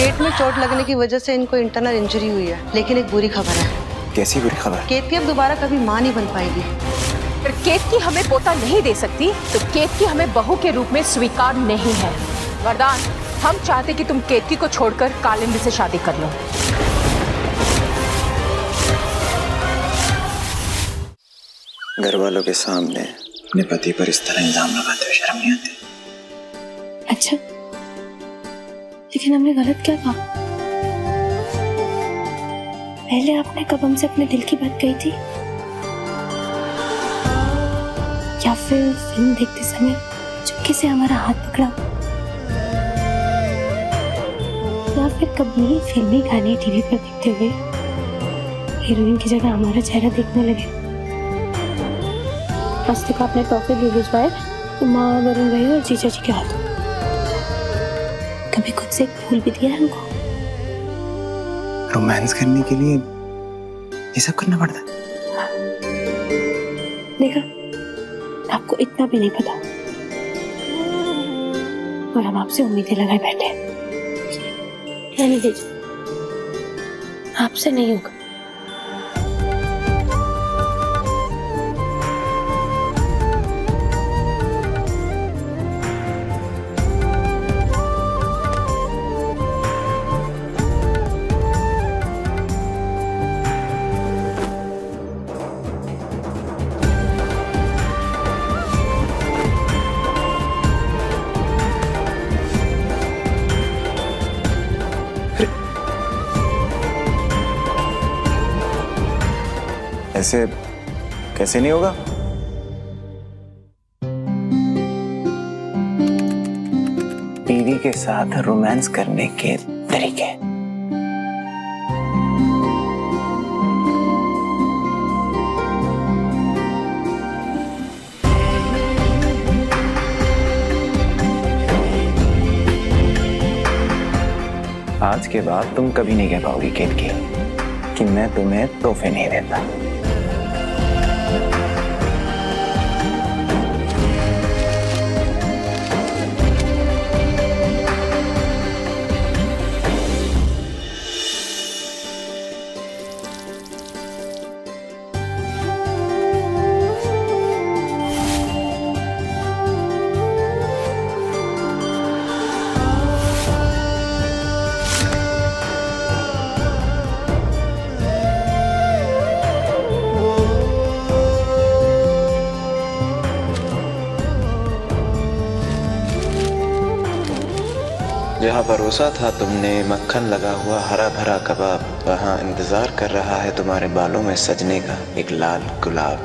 पेट में चोट लगने की वजह से इनको इंटरनल इंजरी हुई है, लेकिन एक बुरी खबर है। कैसी बुरी खबर? केतकी अब दोबारा कभी मां नहीं बन पाएगी। अगर केतकी हमें पोता नहीं दे सकती तो केतकी हमें बहू के रूप में स्वीकार नहीं है। वरदान, हम चाहते कि तुम केतकी को छोड़कर कालिंदी से शादी कर लो। घर वालों के सामने अपने पति पर इस तरह इल्जाम लगाते हुए शर्म नहीं आती? अच्छा, लेकिन हमने गलत क्या कहा? पहले आपने कब हमसे अपने दिल की बात कही थी? या फिर फिल्म देखते समय चुपके से हमारा हाथ पकड़ा? या फिर कभी फिल्मी गाने टीवी पर देखते हुए हीरोइन की जगह हमारा चेहरा देखने लगे? आज तक आपने टॉफी भी भिजवाए तो माँ, वरुण भाई और जीजा जी के हाथों। कभी खुद से एक फूल भी दिया हमको? रोमांस करने के लिए ये सब करना पड़ता है? देखा, आपको इतना भी नहीं पता और हम आपसे उम्मीदें लगाए बैठे हैं। रहने दीजिए, आपसे नहीं होगा। ऐसे कैसे नहीं होगा? बीवी के साथ रोमांस करने के तरीके। आज के बाद तुम कभी नहीं कह पाओगी केतकी कि मैं तुम्हें तोहफे नहीं देता। जहाँ परोसा था तुमने मक्खन लगा हुआ हरा भरा कबाब, वहाँ इंतजार कर रहा है तुम्हारे बालों में सजने का एक लाल गुलाब।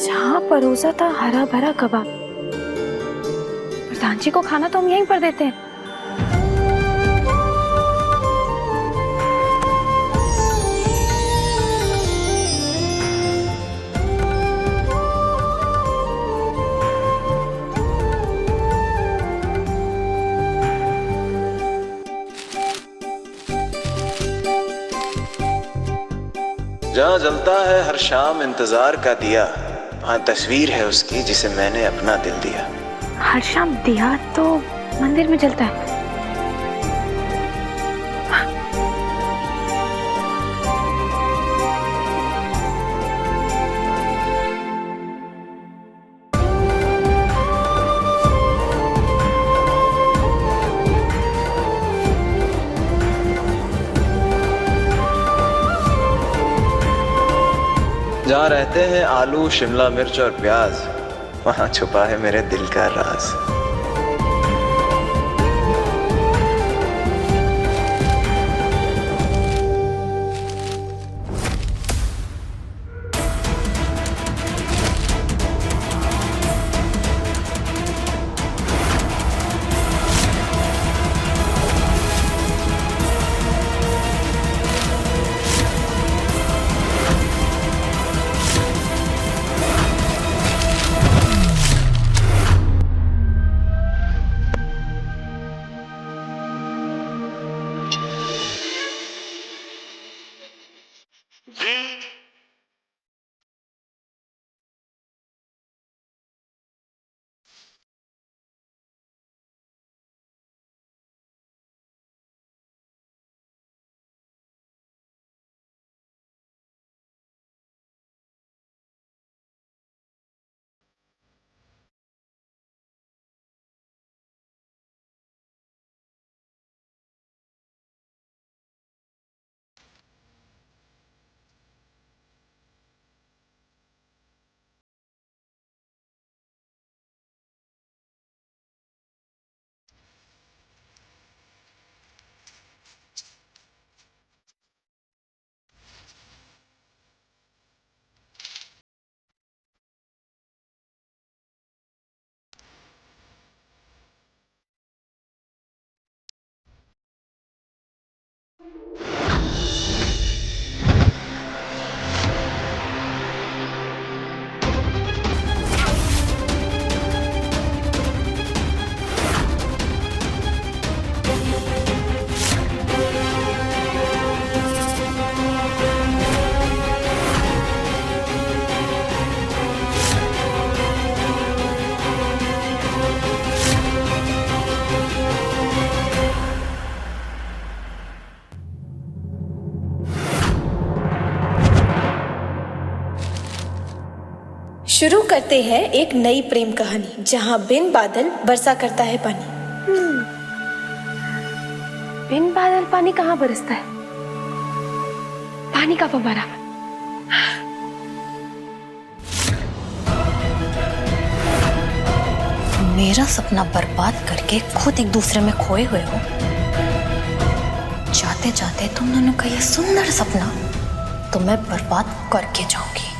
जहाँ परोसा था हरा भरा कबाब, प्रधान जी को खाना तो हम यहीं पर देते हैं। जहाँ जलता है हर शाम इंतजार का दिया, वहाँ तस्वीर है उसकी जिसे मैंने अपना दिल दिया। हर शाम दिया तो मंदिर में जलता है। जहाँ रहते हैं आलू, शिमला मिर्च और प्याज, वहाँ छुपा है मेरे दिल का राज। शुरू करते हैं एक नई प्रेम कहानी जहां बिन बादल बरसा करता है पानी। बिन बादल पानी कहाँ बरसता है? पानी का फव्वारा। मेरा सपना बर्बाद करके खुद एक दूसरे में खोए हुए हो। जाते जाते तुम दोनों का यह सुंदर सपना तो मैं बर्बाद करके जाऊंगी।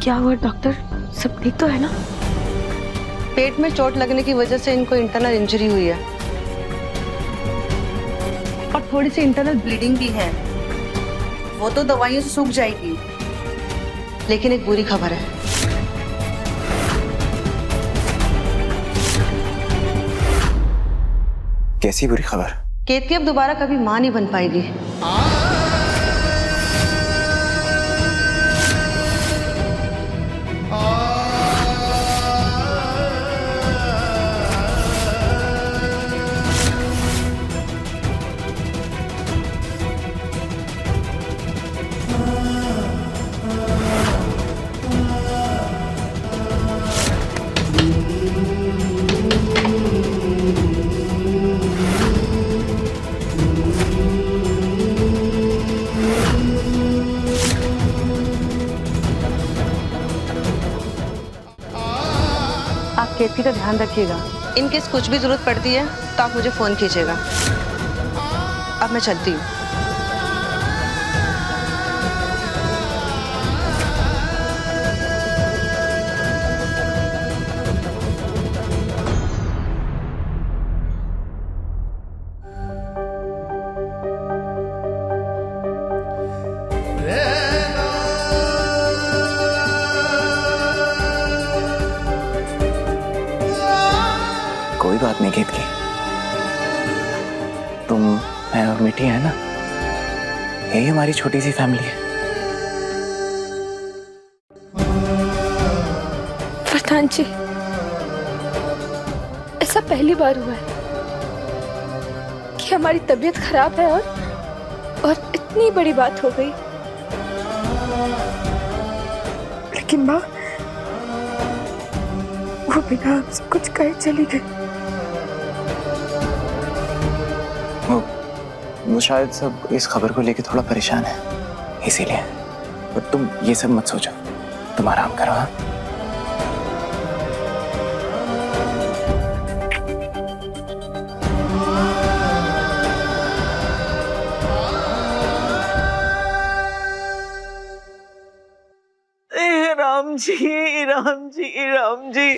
क्या हुआ डॉक्टर, सब ठीक तो है ना? पेट में चोट लगने की वजह से इनको इंटरनल इंजरी हुई है और थोड़ी सी इंटरनल ब्लीडिंग भी है। वो तो दवाइयों से सूख जाएगी, लेकिन एक बुरी खबर है। कैसी बुरी खबर? केतकी अब दोबारा कभी मां नहीं बन पाएगी। आप केतकी का ध्यान रखिएगा। इनकेस कुछ भी जरूरत पड़ती है तो आप मुझे फोन कीजिएगा। अब मैं चलती हूँ। कोई बात नहीं केतकी, तुम मैं और मिठी है ना, यही हमारी छोटी सी फैमिली है। प्रधान जी, ऐसा पहली बार हुआ है कि हमारी तबीयत खराब है और इतनी बड़ी बात हो गई। लेकिन माँ, वो बिना हमसे कुछ कहे चली गई। वो शायद सब इस खबर को लेके थोड़ा परेशान है, इसीलिए। पर तुम ये सब मत सोचो, तुम आराम करो। हाँ? राम जी, राम जी, राम जी,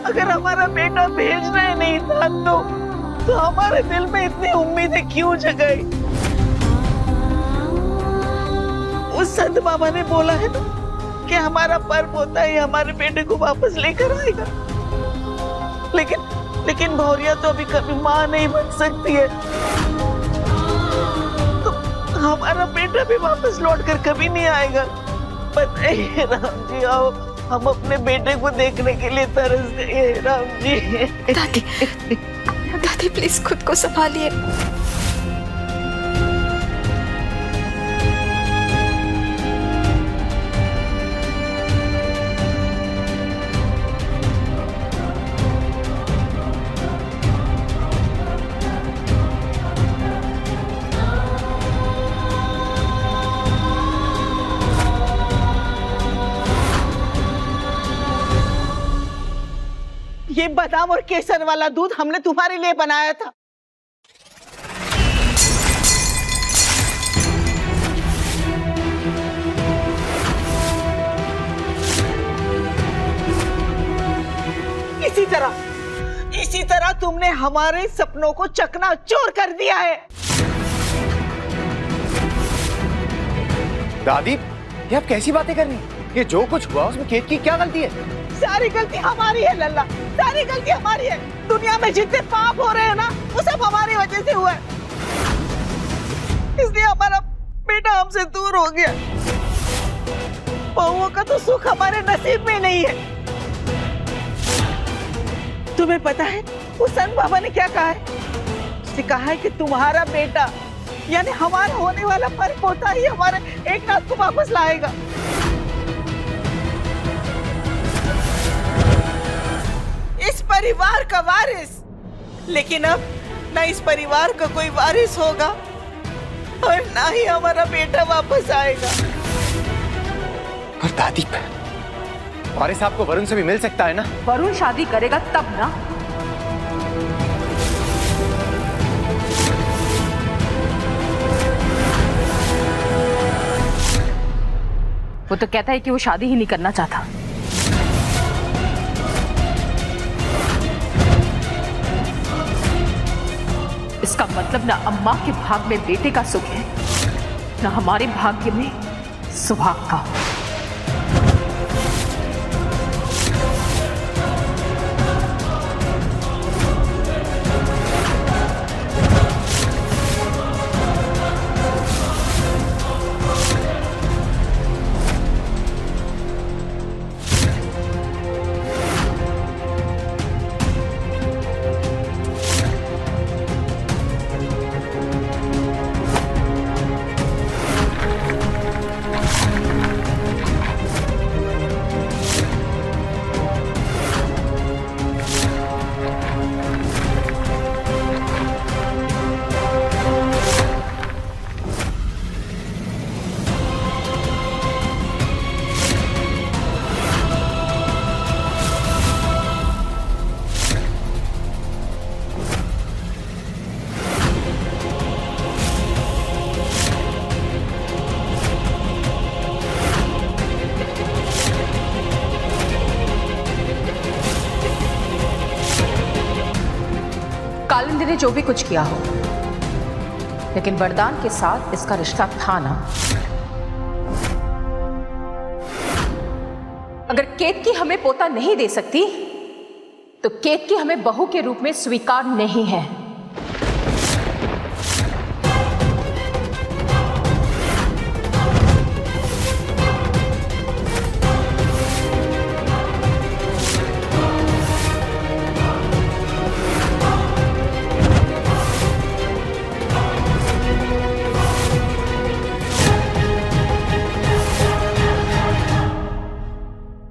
अगर हमारा बेटा भेजना ही नहीं था तो हमारे दिल में इतनी उम्मीदें क्यों जगाई? उस संत बाबा ने बोला है ना कि हमारा पर्व होता है हमारे बेटे को वापस लेकर आएगा। लेकिन भौरिया तो अभी कभी माँ नहीं बन सकती है, तो हमारा बेटा भी वापस लौट कर कभी नहीं आएगा। बताइए राम जी, आओ हम अपने बेटे को देखने के लिए तरस गए। राम जी। दादी, दादी प्लीज खुद को संभालिए। बादाम और केसर वाला दूध हमने तुम्हारे लिए बनाया था। इसी तरह तुमने हमारे सपनों को चकनाचूर कर दिया है। दादी, ये आप कैसी बातें कर रही हैं? ये जो कुछ हुआ उसमें केत की क्या गलती है? सारी गलती हमारी है लल्ला, सारी गलती हमारी है। दुनिया में जितने पाप हो रहे हैं ना, वो सब हमारी वजह से हुआ है। इसलिए हमारा बेटा हमसे दूर हो गया। बहुओं का तो सुख हमारे नसीब में नहीं है। तुम्हें पता है वो संत बाबा ने क्या कहा है? उसने कहा है कि तुम्हारा बेटा यानी हमारा होने वाला पर पोता ही हमारे एक नाथ को वापस लाएगा। इस परिवार का वारिस। लेकिन अब ना इस परिवार का कोई वारिस होगा और ना ही हमारा बेटा वापस आएगा। और दादी, वारिस आपको वरुण से भी मिल सकता है ना? वरुण शादी करेगा तब ना। वो तो कहता है कि वो शादी ही नहीं करना चाहता। इसका मतलब ना अम्मा के भाग में बेटे का सुख है, ना हमारे भाग्य में सुहाग का। कालिंदी ने जो भी कुछ किया हो, लेकिन वरदान के साथ इसका रिश्ता था ना। अगर केतकी हमें पोता नहीं दे सकती, तो केतकी हमें बहू के रूप में स्वीकार नहीं है।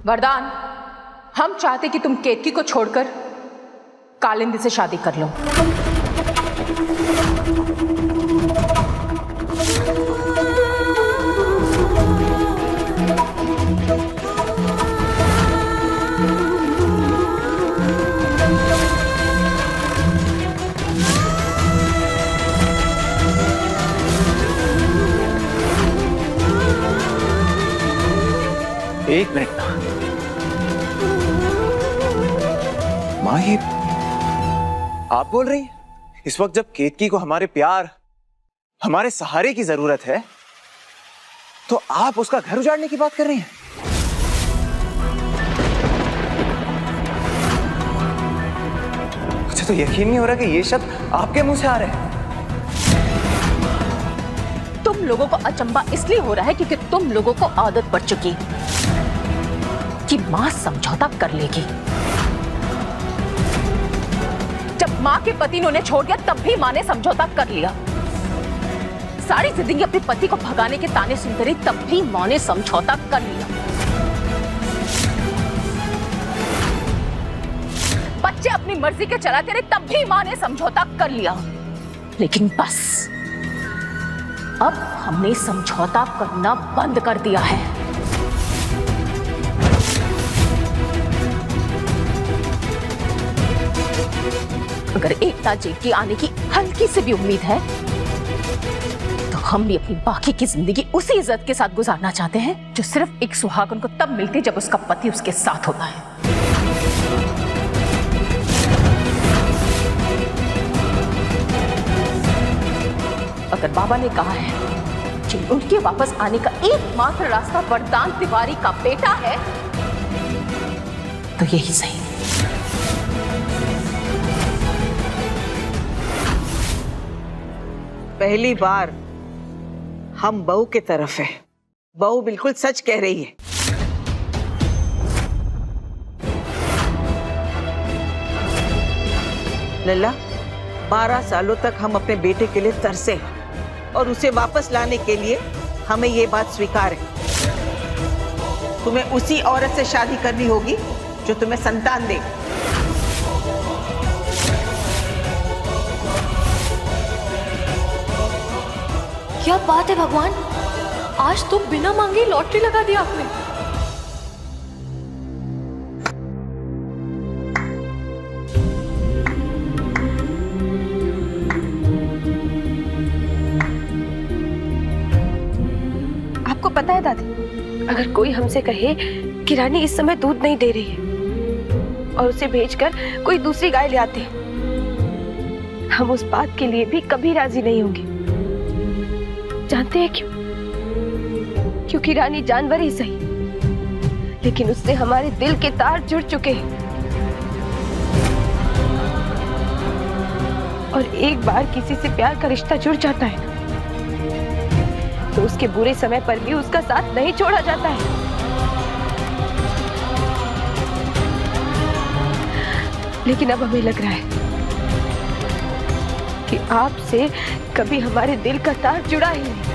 वरदान, हम चाहते कि तुम केतकी को छोड़कर कालिंदी से शादी कर लो। एक मिनट ना माँ, ये आप बोल रही हैं इस वक्त जब केतकी को हमारे प्यार, हमारे सहारे की जरूरत है, तो आप उसका घर उजाड़ने की बात कर रही हैं? मुझे तो यकीन नहीं हो रहा कि ये शब्द आपके मुंह से आ रहे हैं। तुम लोगों को अचंबा इसलिए हो रहा है क्योंकि तुम लोगों को आदत पड़ चुकी कि मां समझौता कर लेगी। जब मां के पति ने उन्हें छोड़ दिया तब भी मां ने समझौता कर लिया। सारी जिंदगी अपने पति को भगाने के ताने सुनते रही तब भी मां ने समझौता कर लिया। बच्चे अपनी मर्जी के चलाते रहे तब भी मां ने समझौता कर लिया। लेकिन बस अब हमने समझौता करना बंद कर दिया है। अगर एकता जी की आने की हल्की से भी उम्मीद है तो हम भी अपनी बाकी की जिंदगी उसी इज्जत के साथ गुजारना चाहते हैं जो सिर्फ एक सुहागन को तब मिलती जब उसका पति उसके साथ होता है। अगर बाबा ने कहा है कि उनके वापस आने का एकमात्र रास्ता वरदान तिवारी का बेटा है तो यही सही। पहली बार हम बहू की तरफ है। बहू बिल्कुल सच कह रही है। लल्ला, 12 सालों तक हम अपने बेटे के लिए तरसे हैं और उसे वापस लाने के लिए हमें ये बात स्वीकार है। तुम्हें उसी औरत से शादी करनी होगी जो तुम्हें संतान दे। क्या बात है भगवान, आज तो बिना मांगे लॉटरी लगा दी आपने। आपको पता है दादी, अगर कोई हमसे कहे कि रानी इस समय दूध नहीं दे रही है और उसे भेजकर कोई दूसरी गाय ले आते हैं, हम उस बात के लिए भी कभी राजी नहीं होंगे। जानते हैं क्यों? क्योंकि रानी जानवर ही सही, लेकिन उससे हमारे दिल के तार जुड़ चुके हैं और एक बार किसी से प्यार का रिश्ता जुड़ जाता है तो उसके बुरे समय पर भी उसका साथ नहीं छोड़ा जाता है। लेकिन अब हमें लग रहा है कि आपसे कभी हमारे दिल का तार जुड़ा ही नहीं।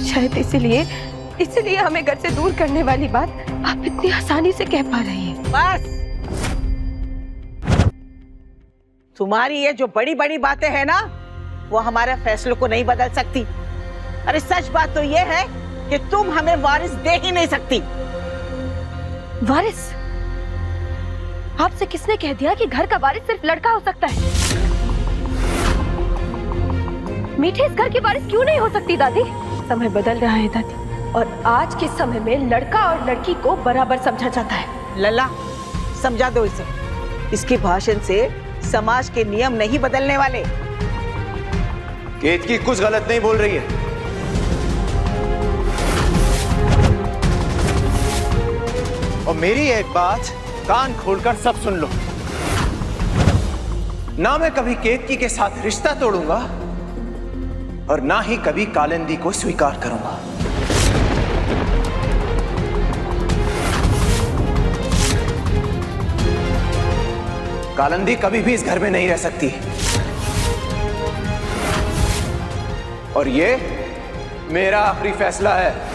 शायद इसीलिए हमें घर से दूर करने वाली बात आप इतनी आसानी से कह पा रही हैं। बस, तुम्हारी ये जो बड़ी बड़ी बातें हैं ना, वो हमारे फैसलों को नहीं बदल सकती। अरे सच बात तो ये है कि तुम हमें वारिस दे ही नहीं सकती। वारिस? आपसे किसने कह दिया कि घर का वारिस सिर्फ लड़का हो सकता है? मीठे इस घर की वारिस क्यों नहीं हो सकती दादी? समय बदल रहा है दादी, और आज के समय में लड़का और लड़की को बराबर समझा जाता है। लल्ला, समझा दो इसे। इसके भाषण से समाज के नियम नहीं बदलने वाले। केतकी कुछ गलत नहीं बोल रही है। और मेरी एक बात कान खोलकर सब सुन लो। ना मैं कभी केतकी के साथ रिश्ता तोड़ूंगा और ना ही कभी कालिंदी को स्वीकार करूंगा। कालिंदी कभी भी इस घर में नहीं रह सकती और ये मेरा आखिरी फैसला है।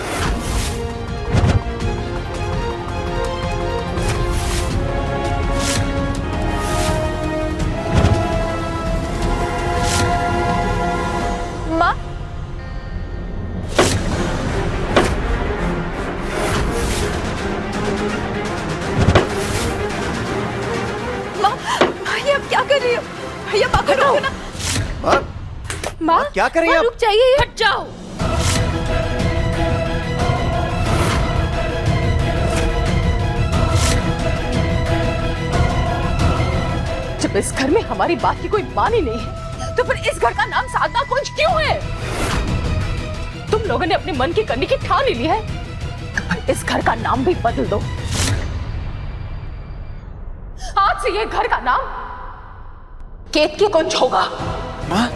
भैया पकड़ो ना। माँ क्या करें आप? रुक जाइए, हट जाओ। जब इस घर में हमारी बात की कोई मान ही नहीं है तो फिर इस घर का नाम साधना कुंज क्यों है? तुम लोगों ने अपने मन की करने की ठान ली है तो फिर इस घर का नाम भी बदल दो। आज से ये घर का नाम केतकी कुंज होगा। माँ